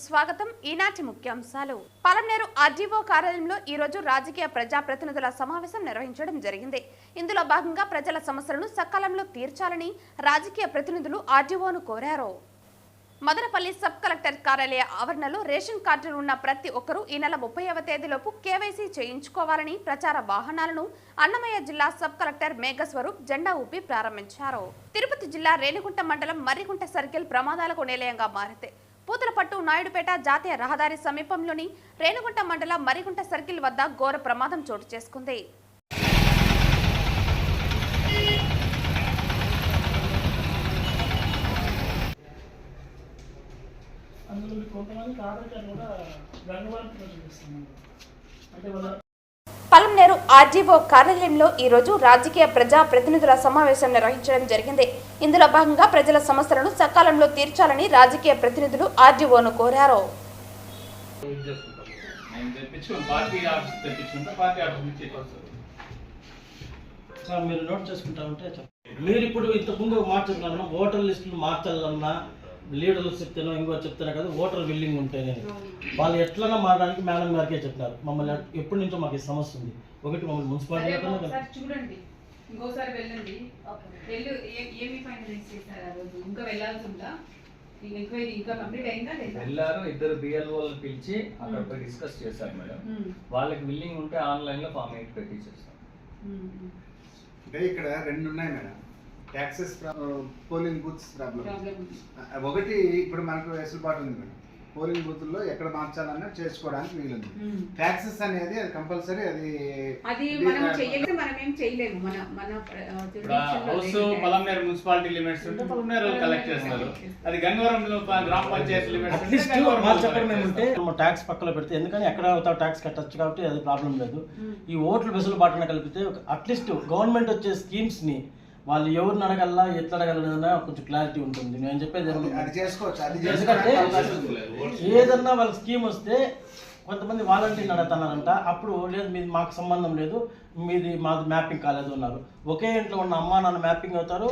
స్వాగతం. ఈనాటి ముఖ్యాంశాలు. పలమనేరు ఆర్డీఓ కార్యాలయంలో ఈ రోజు రాజకీయ ప్రజాప్రతినిధుల సమావేశం నిర్వహించడం జరిగింది. ఇందులో భాగంగా ప్రజల సమస్యలను సకాలంలో తీర్చాలని రాజకీయ ప్రతినిధులు ఆర్డీఓను కోరారు. మదనపల్లి సబ్ కలెక్టర్ కార్యాలయ ఆవరణలో రేషన్ కార్డులు ఉన్న ప్రతి ఒక్కరూ ఈ నెల 30వ తేదీలోపు కేవైసీ చేయించుకోవాలని ప్రచార వాహనాలను అన్నమయ్య జిల్లా సబ్ కలెక్టర్ మేఘస్వరూప్ జెండా ఊపి ప్రారంభించారు. తిరుపతి జిల్లా రేణిగుంట మండలం మర్రిగుంట సర్కిల్ ప్రమాదాలకు నిలయంగా మారితే పూతలపట్టు నాయుడుపేట జాతీయ రహదారి సమీపంలోని రేణిగుంట మండలం మర్రిగుంట సర్కిల్ వద్ద ఘోర ప్రమాదం చోటు చేసుకుంది. పలమనేరు ఆర్డీఓ కార్యాలయంలో ఈ రోజు రాజకీయ ప్రజా ప్రతినిధుల సమావేశం నిర్వహించడం జరిగింది. ఇందులో భాగంగా ప్రజల సమస్యలను సకాలంలో తీర్చాలని రాజకీయ ప్రతినిధులు ఆర్డీఓను కోరారు. మీరు ఇప్పుడు ఇంతకుముందు మార్చాలన్నా ఓటర్ లిస్టులు మార్చాలన్నా లీడర్లు చెప్తాను ఇంకో చెప్తాను కదా ఓటర్ విల్లింగ్ ఉంటేనే వాళ్ళు ఎట్లన్నా మారడానికి మేడం గారికే చెప్తున్నారు. మమ్మల్ని ఎప్పటి నుంచో మాకు సమస్య ఉంది. ఒకటి మమ్మల్ని మున్సిపాలిటీ చూడండి, ఇంకోసారి వెళ్ళండి. ఏమి ఫైనలైజ్ చేశారు ఆ రోజు? ఇంకా వెళ్ళాల్సిందా? ఎంక్వైరీ ఇంకా కంప్లీట్ అయిందా లేదా? వెళ్ళారు. ఇద్దరు బిఎల్ఓలను పిలిచి అక్కడ పోయి డిస్కస్ చేశారు మేడం. వాళ్ళకి విల్లింగ్ ఉంటే ఆన్లైన్ లో ఫామ్ 8 పెట్టి చేస్తాం. అంటే ఇక్కడ రెండు ఉన్నాయి madam. Taxes polling booths problem ఒకటి. ఇప్పుడు మనకు వెసులుబాటు ఉంది మేడం. పోలింగ్ బూత్లో ఎక్కడ మార్చాలన్నా చేసుకోవడానికి వీలుంది. ట్యాక్సెస్ అనేది అది కంపల్సరీ. అది మనం చేయలేము, మనం ఏం చేయలేము. మన హౌస్ పలమనేరు మున్సిపాలిటీ లిమిట్స్ ఉంటే పలమనేరు కలెక్ట్ చేస్తారు. అది గంగవరంలో గ్రామ పంచాయతీ లిమిట్స్ ఉంటే ట్యాక్స్ పక్కలో పెడితే ఎందుకని ఎక్కడ ట్యాక్స్ కట్టచ్చు కాబట్టి అది ప్రాబ్లం లేదు. ఈ ఓట్ల వెసులుబాటున కలిపితే అట్లీస్ట్ గవర్నమెంట్ వచ్చే స్కీమ్స్ ని వాళ్ళు ఎవరిని అడగల్లా ఎట్లా అడగలనేదన్నా కొంచెం క్లారిటీ ఉంటుంది. నేను చెప్పేది ఎందుకంటే ఏదన్నా వాళ్ళ స్కీమ్ వస్తే కొంతమంది వాలంటీర్ని అడుగుతున్నారంట. అప్పుడు లేదు మీది మాకు సంబంధం లేదు, మాది మ్యాపింగ్ కాలేదు అన్నారు. ఒకే ఇంట్లో ఉన్న అమ్మా నాన్న మ్యాపింగ్ అవుతారు,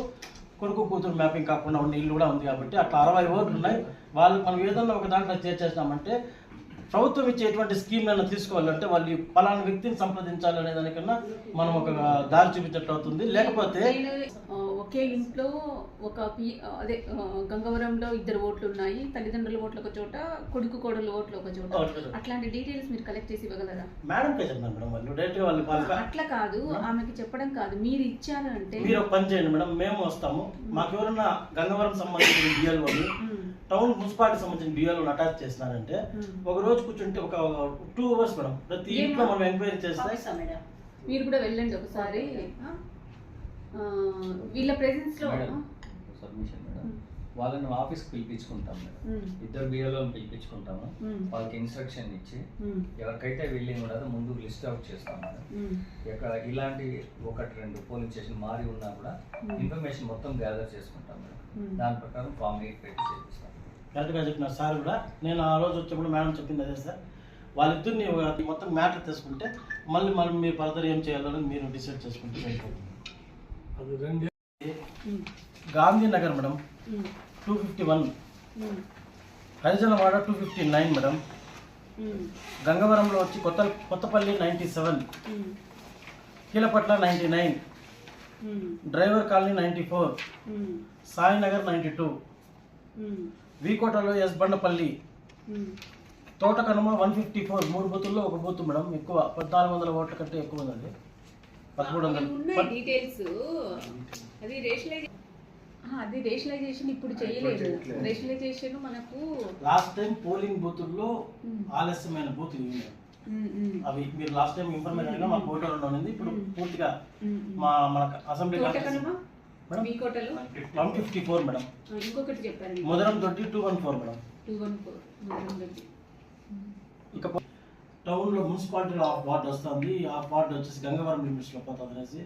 కొడుకు కూతురు మ్యాపింగ్ కాకుండా ఉన్న ఇల్లు కూడా ఉంది. కాబట్టి అట్లా 60 ఓట్లు ఉన్నాయి. వాళ్ళు మనం ఏదన్నా ఒక దాంట్లో చేర్చేసినామంటే ప్రభుత్వం ఇచ్చేటువంటి స్కీమ్లను తీసుకోవాలంటే వాళ్ళు పలానా వ్యక్తిని సంప్రదించాలి అనే దానికన్నా మనం ఒక దారి చూపించట్టు అవుతుంది. లేకపోతే ఒకే ఇంట్లో అదే గంగవరంలో 2 ఓట్లు ఉన్నాయి, తల్లిదండ్రుల ఓట్లు ఒక చోట, కొడుకు కోడలు ఓట్లు ఒక చోట. అట్లాంటి డీటెయిల్స్ మీరు కలెక్ట్ చేసి ఇవ్వగలరా? అట్లా కాదు, ఆమెకి చెప్పడం కాదు, మీరు ఇచ్చారు అంటే మీరు ఒక పని చేయండి మేడం. మేము వస్తాము. మాకు ఎవరన్నా గంగవరం సంబంధించిన బిఎల్ఓని టౌన్ మున్సిపాలిటీ సంబంధించిన బిఎల్ఓని అటాచ్ చేస్తున్నారంటే ఒక రోజు కూర్చుంటే ఒక 2 అవర్స్ మేడం ప్రతి ఇంట్లో మనం ఎంక్వైరీ చేస్తే మీరు కూడా వెళ్ళండి ఒకసారి. వీళ్ళ ప్రెజెన్స్ లో సబ్మిషన్ మేడం. వాళ్ళని ఆఫీస్కి పిలిపించుకుంటాం మేడం. 2 బిఎల్ఓని పిలిపించుకుంటాము. వాళ్ళకి ఇన్స్ట్రక్షన్ ఇచ్చి ఎవరికైతే విల్లింగ్ ఉండదో ముందు లిస్ట్ అవుట్ చేస్తాం మేడం. ఇక్కడ ఇలాంటి 1-2 పోలింగ్ స్టేషన్ మారి ఉన్నా కూడా ఇన్ఫర్మేషన్ మొత్తం గ్యాదర్ చేసుకుంటాం మేడం. దాని ప్రకారం ఫామ్ 8 పెట్టి చేపిస్తాం. కరెక్ట్గా చెప్పినారు సార్ కూడా. నేను ఆ రోజు వచ్చినప్పుడు మేడం చెప్పింది అదే సార్. వాళ్ళిద్దరిని మొత్తం మ్యాటర్ తీసుకుంటే మళ్ళీ మీరు ఫర్దర్ ఏం చేయాలని మీరు డిసైడ్ చేసుకుంటే సరిపోతుంది. గాంధీనగర్ మేడం 251, హరిజనవాడ 259 మేడం, గంగవరంలో వచ్చి కొత్తపల్లి 97, కీలపట్ల 99, డ్రైవర్ కాలనీ 94, సాయినగర్ 92, వీకోటలో ఎస్ బండపల్లి, తోటకనుమ 154. 3 బూతుల్లో 1 బూత్ మేడం. ఎక్కువ 1400 ఓట్ల కంటే ఎక్కువ ఉందండి. 1300 డీటెయిల్స్. అది రేషనలైజేషన్ ఇప్పుడు చేయలేదు. రేషనలైజేషన్ మనకు లాస్ట్ టైం పోలింగ్ బూతుల్లో ఆలస్యమైన బూత్ అవి మీరు లాస్ట్ టైం ఇన్ఫర్మేషన్ అయినా మా కోటలో ఉంది. ఇప్పుడు పూర్తిగా మన అసెంబ్లీ 154 మేడం. ఇంకొకటి చెప్పారు మొదరం 214 మేడం. 214 ఇక టౌన్లో మున్సిపాలిటీలో హాఫ్ వార్డ్ వస్తుంది, హాఫ్ వార్డ్ వచ్చేసి గంగవరం లిమిట్స్లో పోతుంది అనేసి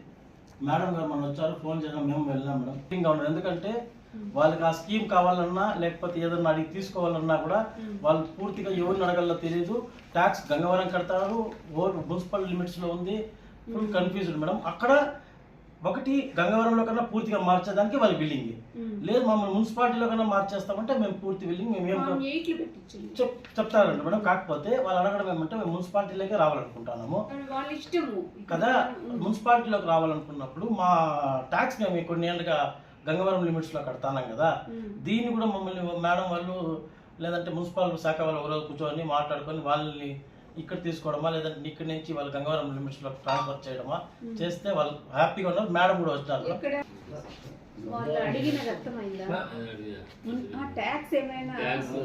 మేడం గారు మనం వచ్చారు, ఫోన్ చేయడం మేము వెళ్ళాం మేడం. ఇంకా ఉన్నారు ఎందుకంటే వాళ్ళకి ఆ స్కీమ్ కావాలన్నా లేకపోతే ఏదన్నా అడిగి తీసుకోవాలన్నా కూడా వాళ్ళు పూర్తిగా ఎవరిని అడగల్లో తెలియదు. ట్యాక్స్ గంగవరం కడతారు, మున్సిపల్ లిమిట్స్లో ఉంది, ఫుల్ కన్ఫ్యూజ్డ్ మేడం. అక్కడ ఒకటి గంగవరంలో కన్నా పూర్తిగా మార్చేదానికి వాళ్ళ బిల్లింగ్ లేదు, మమ్మల్ని మున్సిపాలిటీలో కన్నా మార్చేస్తామంటే మేము పూర్తి బిల్లింగ్ మేము చెప్తారండి మేడం. కాకపోతే వాళ్ళు అడగడం ఏమంటే మేము మున్సిపాలిటీలోకి రావాలనుకుంటున్నాము కదా, మున్సిపాలిటీలోకి రావాలనుకున్నప్పుడు మా ట్యాక్స్ మేము కొన్ని ఏళ్ళుగా గంగవరం లిమిట్స్లో కడతాం కదా, దీన్ని కూడా మమ్మల్ని మేడం వాళ్ళు లేదంటే మున్సిపల్ శాఖ వాళ్ళు ఒకరోజు కూర్చొని మాట్లాడుకొని వాళ్ళని ఇక్కడ తీసుకోవడమా లేదంటే ఇక్కడ నుంచి వాళ్ళు గంగవరం లిమిట్స్లో ట్రాన్స్ఫర్ చేయడమా చేస్తే వాళ్ళు హ్యాపీగా ఉన్నారు. మేడం కూడా వచ్చారు. వాళ్ళు అడిగినది అర్థమైందా? ఆ ట్యాక్స్ ఏమైనా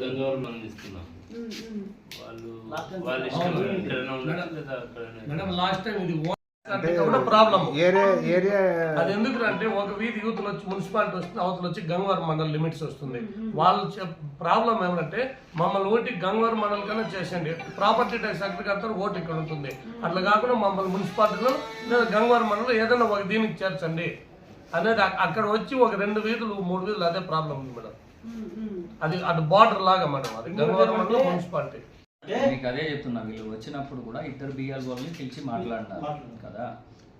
గంగవరం మనం ఇస్తున్నాం, వాళ్ళు ఇష్టం ఎక్కడైనా ఉండొచ్చు లేదా అక్కడైనా. మేడం లాస్ట్ టైం ఇది కూడా ప్రాబ్లం ఏరియా అది ఎందుకంటే ఒక వీధి యూత్లు వచ్చి మున్సిపాలిటీ వస్తుంది, అవతల వచ్చి గంగవరం మండల్ లిమిట్స్ వస్తుంది. వాళ్ళు ప్రాబ్లం ఏమంటే మమ్మల్ని ఓటు గంగవరం మండల్ కన్నా చేసండి, ప్రాపర్టీ ట్యాక్స్ అక్కడ కడతారు, ఓటు ఇక్కడ ఉంటుంది. అట్లా కాకుండా మమ్మల్ని మున్సిపాలిటీలో లేదా గంగవరం మండలం ఏదైనా ఒక దీనికి చేర్చండి అనేది అక్కడ వచ్చి ఒక 2 వీధులు 3 వీధులు అదే ప్రాబ్లం ఉంది మేడం. అది అటు బార్డర్ లాగా మేడం, అది గంగవరం మండలం మున్సిపాలిటీ. మీకు అదే చెప్తున్నా, వీళ్ళు వచ్చినప్పుడు కూడా ఇద్దరు బిఎల్ఓని పిలిచి మాట్లాడినారు కదా.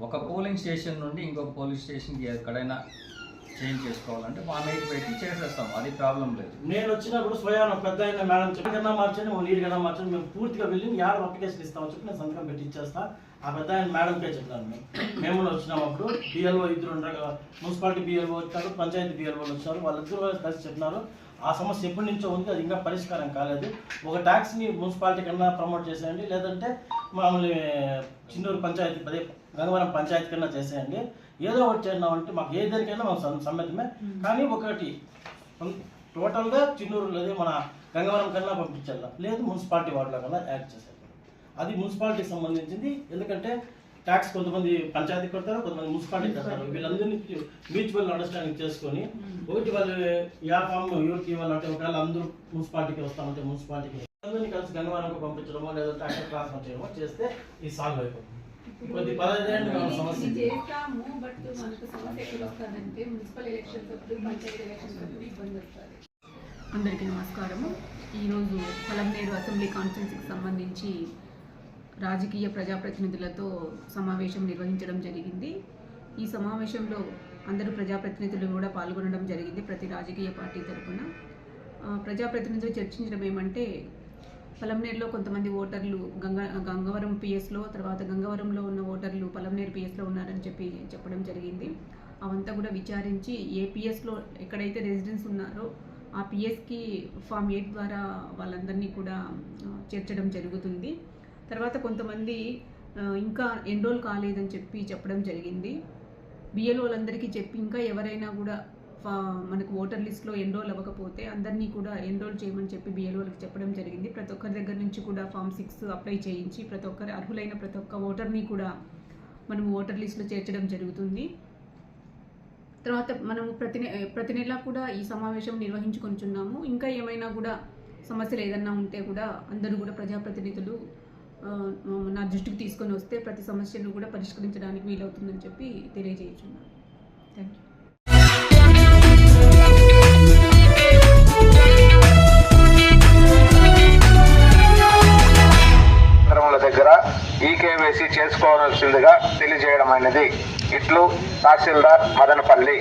ఒక పోలింగ్ స్టేషన్ నుండి ఇంకొక పోలింగ్ స్టేషన్కి ఎక్కడైనా చేంజ్ చేసుకోవాలంటే 180 పెట్టి చేసేస్తాం, అది ప్రాబ్లం లేదు. నేను వచ్చినప్పుడు స్వయాన పెద్ద అయిన మేడం చెప్పినా మార్చండి, లీడ్ కన్నా మార్చండి, మేము పూర్తిగా వెళ్ళి యాడ్ అప్లికేషన్ ఇస్తామని చెప్పి నేను సంతకం పెట్టి ఇచ్చేస్తా. ఆ పెద్ద ఆయన మేడంకే చెప్పాను. మేము వచ్చినప్పుడు బిఎల్ఓ ఇద్దరు ఉండగా మున్సిపాలిటీ బిఎల్ఓ వచ్చారు, పంచాయతీ బిఎల్ఓలు వచ్చారు, వాళ్ళిద్దరు కలిసి చెప్పినారు. ఆ సమస్య ఎప్పటి నుంచో ఉంది, అది ఇంకా పరిష్కారం కాలేదు. ఒక ట్యాక్స్ని మున్సిపాలిటీ కన్నా ప్రమోట్ చేసేయండి, లేదంటే మామూలు చిన్నూరు పంచాయతీ గంగవరం పంచాయతీ కన్నా చేసేయండి, ఏదో ఒకటి చేద్దామంటే మాకు ఏ దేనికైనా మనం సమ్మతమే. కానీ ఒకటి టోటల్గా చిన్నూరు లేదా మన గంగవరం కన్నా పంపించాలి, లేదు మున్సిపాలిటీ వార్డులో కన్నా యాడ్ చేసేది. అది మున్సిపాలిటీకి సంబంధించింది. ఎందుకంటే ట్యాక్స్ కొంతమంది పంచాయతీ కడతారు, కొంతమంది మున్సిపాలిటీ కడతారు. వీళ్ళందరినీ మ్యూచువల్ అండర్స్టాండింగ్ చేసుకొని ఒకటి వాళ్ళు ఫామ్ ఎవరికి ఇవ్వాలంటే ఒకవేళ అందరూ మున్సిపాలిటీకి వస్తామంటే మున్సిపాలిటీకి అందరినీ కలిసి గంగవరంకు పంపించడమో లేదంటే అక్కడ ట్రాన్స్ఫర్ చేయడమో చేస్తే ఈ సాల్వ్ అయిపోతుంది. కొద్ది 15 ఏళ్ళు సమస్య చేస్తాము, బట్ మనకు సమస్య ఎక్కడ వస్తుందంటే మున్సిపల్ ఎలక్షన్స్ అప్పుడు పంచాయతీ ఎలక్షన్స్ అప్పుడు ఇబ్బంది వస్తుంది. అందరికీ నమస్కారము. ఈరోజు పలమనేరు అసెంబ్లీ కాన్స్టిట్యున్సీకి సంబంధించి రాజకీయ ప్రజాప్రతినిధులతో సమావేశం నిర్వహించడం జరిగింది. ఈ సమావేశంలో అందరూ ప్రజాప్రతినిధులు కూడా పాల్గొనడం జరిగింది. ప్రతి రాజకీయ పార్టీ తరఫున ప్రజాప్రతినిధులు చర్చించడం ఏమంటే, పలమనేరులో కొంతమంది ఓటర్లు గంగవరం పిఎస్లో, తర్వాత గంగవరంలో ఉన్న ఓటర్లు పలమనేరు పిఎస్లో ఉన్నారని చెప్పడం జరిగింది. అవంతా కూడా విచారించి ఏ పిఎస్లో ఎక్కడైతే రెసిడెన్స్ ఉన్నారో ఆ పిఎస్కి ఫామ్ 8 ద్వారా వాళ్ళందరినీ కూడా చేర్చడం జరుగుతుంది. తర్వాత కొంతమంది ఇంకా ఎన్రోల్ కాలేదని చెప్పడం జరిగింది. బిఎల్ఓలందరికీ చెప్పి ఇంకా ఎవరైనా కూడా మనకు ఓటర్ లిస్ట్లో ఎన్రోల్ అవ్వకపోతే అందరినీ కూడా ఎన్రోల్ చేయమని చెప్పి బిఎల్ఓలకు చెప్పడం జరిగింది. ప్రతి ఒక్కరి దగ్గర నుంచి కూడా ఫామ్ 6 అప్లై చేయించి ప్రతి ఒక్కరి అర్హులైన ప్రతి ఒక్క ఓటర్ని కూడా మనము ఓటర్ లిస్టులో చేర్చడం జరుగుతుంది. తర్వాత మనము ప్రతి నెల కూడా ఈ సమావేశం నిర్వహించుకొనిచున్నాము. ఇంకా ఏమైనా కూడా సమస్యలు ఏదన్నా ఉంటే కూడా అందరూ కూడా ప్రజాప్రతినిధులు నా దృష్టికి తీసుకొని వస్తే ప్రతి సమస్యను కూడా పరిష్కరించడానికి వీలవుతుందని చెప్పి తెలియజేయుచున్నాను. Thank you. దగ్గర ఈకేవైసీ చేసుకోవాల్సిందిగా తెలియజేయడం అనేది. ఇట్లు తహసీల్దార్ మదనపల్లి.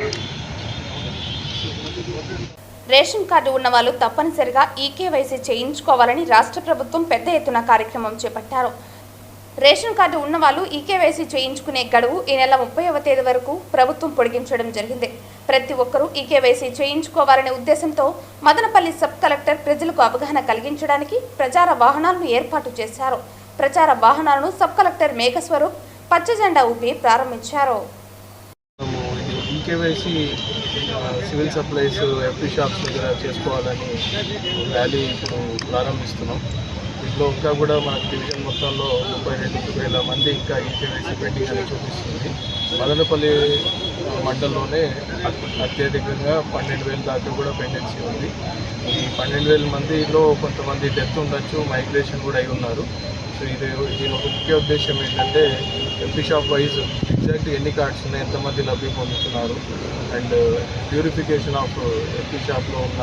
రేషన్ కార్డు ఉన్న వాళ్ళు తప్పనిసరిగా ఈకేవైసీ చేయించుకోవాలని రాష్ట్ర ప్రభుత్వం పెద్ద ఎత్తున కార్యక్రమం చేపట్టారు. రేషన్ కార్డు ఉన్న వాళ్ళు ఈకేవైసీ చేయించుకునే గడువు ఈ నెల 30వ తేదీ వరకు ప్రభుత్వం పొడిగించడం జరిగింది. ప్రతి ఒక్కరూ ఈకేవైసీ చేయించుకోవాలనే ఉద్దేశంతో మదనపల్లి సబ్ కలెక్టర్ ప్రజలకు అవగాహన కలిగించడానికి ప్రచార వాహనాలను ఏర్పాటు చేశారు. ప్రచార వాహనాలను సబ్ కలెక్టర్ మేఘస్వరూప్ పచ్చ జెండా ఊపి ప్రారంభించారు. EKYC civil supplies FP shops దగ్గర చేసుకోవాలని ర్యాలీ ఇప్పుడు ప్రారంభిస్తున్నాం. దీంట్లో ఇంకా కూడా మన డివిజన్ మొత్తంలో 32,000 మంది ఇంకా ఈకేవైసీ పెండింగ్ అని చూపిస్తుంది. మదనపల్లి మండలంలోనే అత్యధికంగా 12,000 దాకా కూడా పెండెన్సీ ఉంది. ఈ 12,000 మందిలో కొంతమంది డెత్ ఉండొచ్చు, మైగ్రేషన్ కూడా అయి ఉన్నారు. సో దీని ఒక ముఖ్య ఉద్దేశం ఏంటంటే ఎంపీ షాప్ వైజ్ ఎగ్జాక్ట్ ఎన్ని కార్డ్స్ ఉన్నాయి, ఎంతమంది లబ్ధి పొందుతున్నారు, అండ్ ప్యూరిఫికేషన్ ఆఫ్ ఎంపీ షాప్లో ఉన్న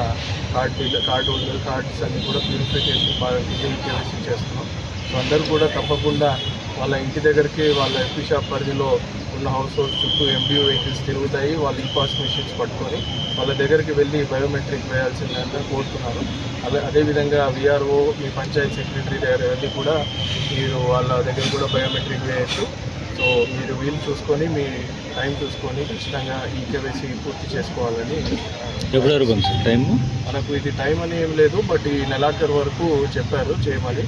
కార్డ్స్ అన్ని కూడా ప్యూరిఫికేషన్ కేవైసీ చేస్తున్నాం. సో అందరూ కూడా తప్పకుండా వాళ్ళ ఇంటి దగ్గరికి వాళ్ళ ఎంపీ షాప్ పరిధిలో ఉన్న హౌస్ హోల్డ్స్ చుట్టూ ఎంబీఓ వెహికల్స్ తిరుగుతాయి. వాళ్ళు ఈపాస్ మెషిన్స్ పట్టుకొని వాళ్ళ దగ్గరికి వెళ్ళి బయోమెట్రిక్ వేయాల్సిందని కోరుతున్నారు. అదేవిధంగా విఆర్ఓ, మీ పంచాయత్ సెక్రటరీ దగ్గర వెళ్ళి కూడా మీరు వాళ్ళ దగ్గర కూడా బయోమెట్రిక్ వేయచ్చు. సో మీరు వీలు చూసుకొని మీ టైం చూసుకొని ఖచ్చితంగా ఈ కేవైసీ పూర్తి చేసుకోవాలని. ఎప్పటివరకు టైం? మనకు ఇది టైం అని ఏం లేదు, బట్ ఈ నెలాఖరు వరకు చెప్పారు చేయమని.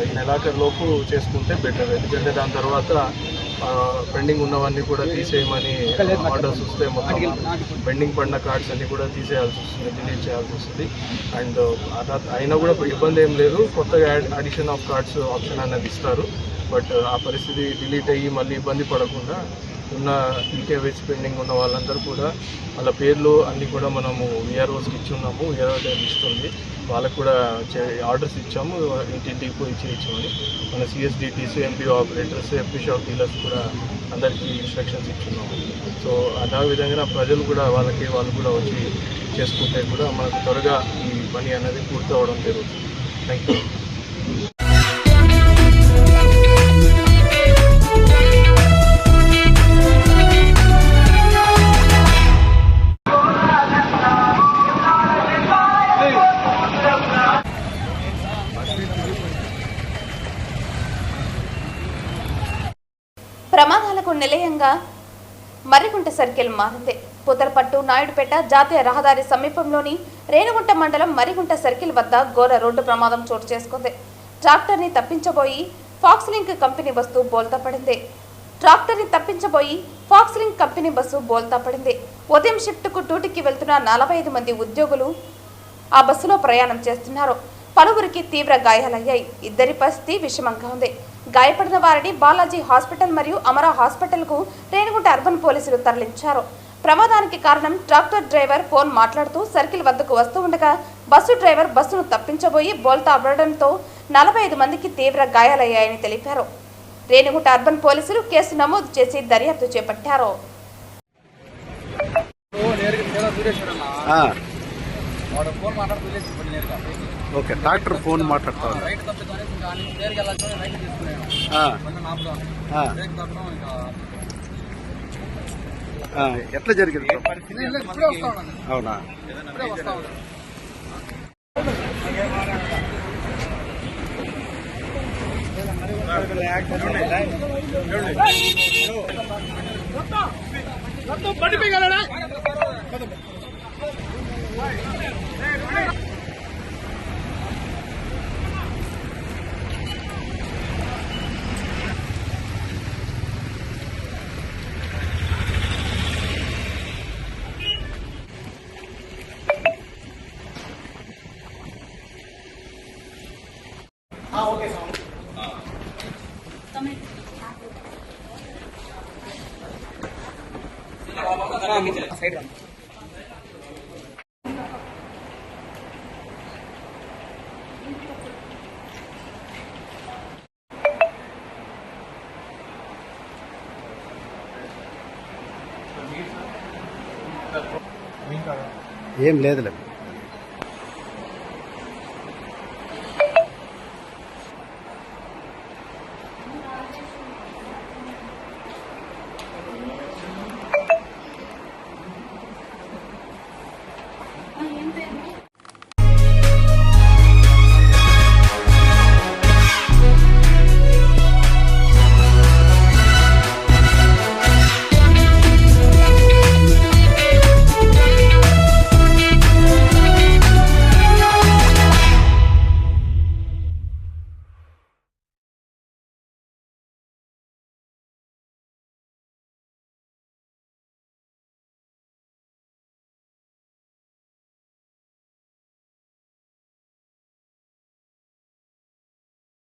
ఈ నెలాఖరు లోపు చేసుకుంటే బెటర్, ఎందుకంటే దాని తర్వాత పెండింగ్ ఉన్నవన్నీ కూడా తీసేయమని ఆర్డర్స్ వస్తే మొత్తం పెండింగ్ పడిన కార్డ్స్ అన్నీ కూడా తీసేయాల్సి వస్తుంది, డిలీట్ చేయాల్సి వస్తుంది. అండ్ అయినా కూడా ఇబ్బంది ఏం లేదు, కొత్తగా అడిషన్ ఆఫ్ కార్డ్స్ ఆప్షన్ అనేది ఇస్తారు. బట్ ఆ పరిస్థితి డిలీట్ అయ్యి మళ్ళీ ఇబ్బంది పడకుండా ఉన్న ఈకేవైసీ పెండింగ్ ఉన్న వాళ్ళందరూ కూడా వాళ్ళ పేర్లు అన్నీ కూడా మనము విఆర్ఓస్కి ఇచ్చున్నాము. విఆర్ఓ లిస్ట్ ఉంది, వాళ్ళకు కూడా ఆర్డర్స్ ఇచ్చాము, ఇంటింటికి పోయి చేయించామని. మన CSDTs, MPO operators, MP shop dealers కూడా అందరికీ ఇన్స్ట్రక్షన్స్ ఇచ్చున్నాము. సో అదే విధంగా ప్రజలు కూడా వాళ్ళు కూడా వచ్చి చేసుకుంటే కూడా మనకు త్వరగా ఈ పని అనేది పూర్తి అవ్వడం జరుగుతుంది. Thank you. ప్రమాదాలకు నిలయంగా మర్రిగుంట సర్కిల్ మారింది. పుతలపట్టు నాయుడుపేట జాతీయ రహదారి సమీపంలోని రేణుగుంట మండలం మర్రిగుంట సర్కిల్ వద్ద ఘోర రోడ్డు ప్రమాదం చోటు చేసుకుంది. ట్రాక్టర్ని తప్పించబోయి ఫాక్స్లింక్ కంపెనీ బస్సు బోల్తా పడింది. ఉదయం షిఫ్ట్కు డ్యూటీకి వెళ్తున్న 45 మంది ఉద్యోగులు ఆ బస్సులో ప్రయాణం చేస్తున్నారు. పలువురికి తీవ్ర గాయాలయ్యాయి. ఇద్దరి పరిస్థితి విషమంగా ఉంది. గాయపడిన వారిని బాలాజీ హాస్పిటల్ మరియు అమరా హాస్పిటల్కు రేణిగుంట అర్బన్ పోలీసులు తరలించారు. ప్రమాదానికి కారణం ట్రాక్టర్ డ్రైవర్ ఫోన్ మాట్లాడుతూ సర్కిల్ వద్దకు వస్తూ ఉండగా బస్సు డ్రైవర్ బస్సును తప్పించబోయి బోల్తా అవ్వడంతో 45 మందికి తీవ్ర గాయాలయ్యాయని తెలిపారు. రేణిగుంట అర్బన్ పోలీసులు కేసు నమోదు చేసి దర్యాప్తు చేపట్టారు. ఓకే, డాక్టర్ ఫోన్ మాట్లాడతాను. ఎట్లా జరిగింది? అవునా? Okay sir. సైడ్ ఏం లేదులే.